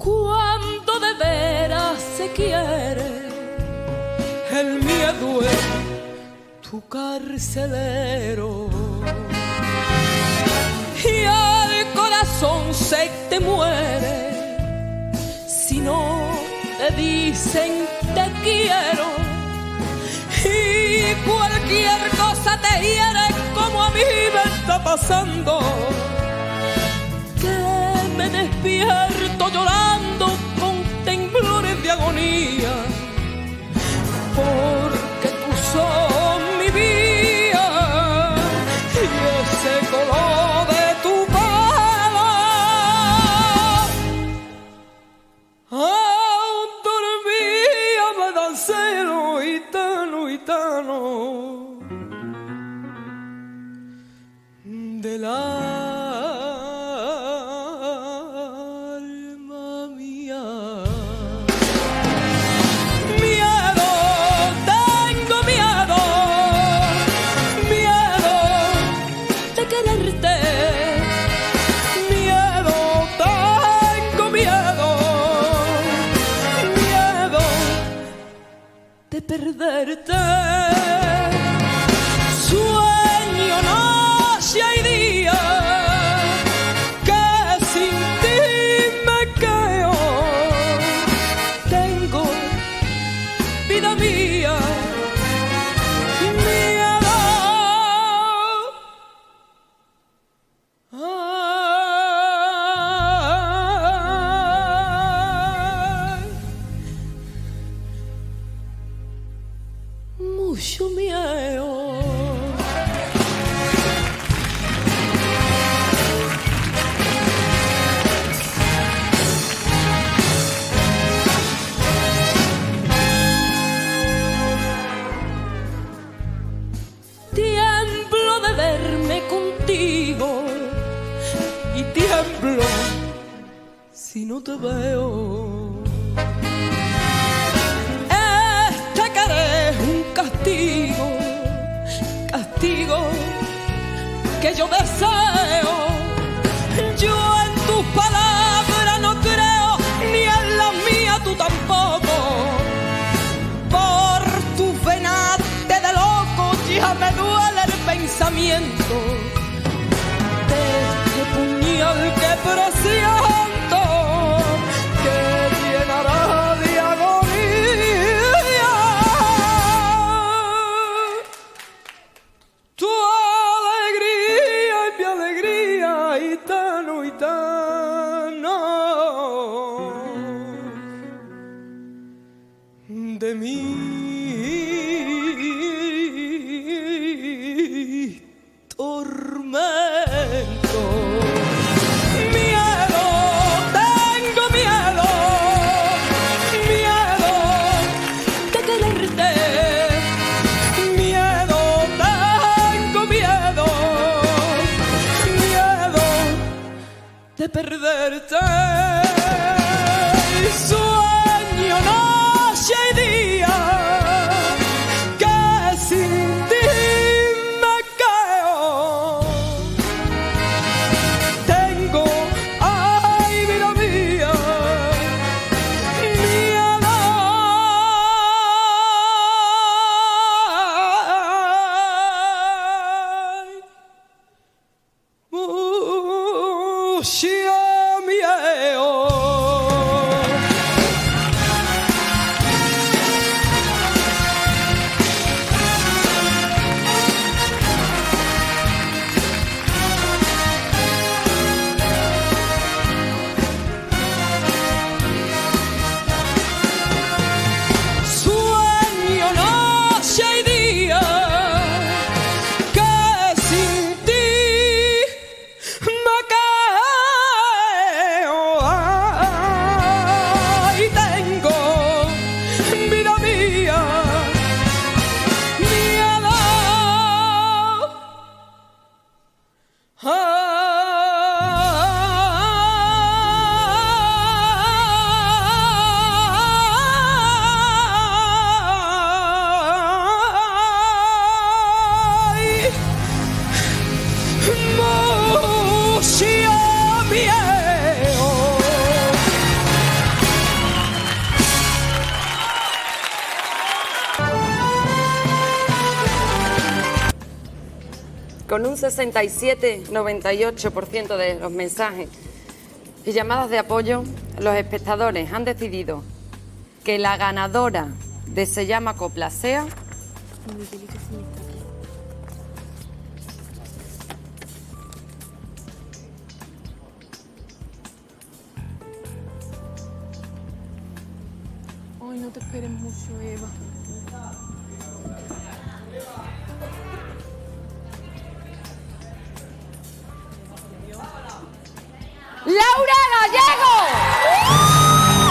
Cuando de veras se quiere, el miedo es tu carcelero. Y el corazón se te muere si no te dicen te quiero. Y cualquier cosa te hiere como a mí me está pasando, que me despierto llorando con temblores de agonía, porque tú sos mi vida y ese color de tu pelo aún dormía me dan celo, gitano, gitano del alma mía. Miedo, tengo miedo, miedo de quererte. Miedo, tengo miedo, miedo de perderte. Sueño noche y día que sin ti me quedo. Tengo vida mía miedo. Ay, mucho miedo. Tiemblo de verme contigo y tiemblo si no te veo. Este querer es un castigo, castigo que yo deseo. Yo en tus palabras no creo, ni en las mías tú tampoco. Por tu venate de loco ya me duele el pensamiento de este puñal que presiento, que llenará de agonía tu alegría y mi alegría, gitano, gitano de mí. Tormento. Miedo, tengo miedo, miedo de quererte. Miedo, tengo miedo, miedo de perderte. Y sueño noche y día que sin ti me quedo. Tengo, ay, vida mía, miedo. Mucho miedo. Sueño noche y día que sin ti me quedo. con un 67,98% de los mensajes y llamadas de apoyo, los espectadores han decidido que la ganadora de Se llama Copla sea... Ay, no te esperes mucho, Eva. ¡Laura Gallego!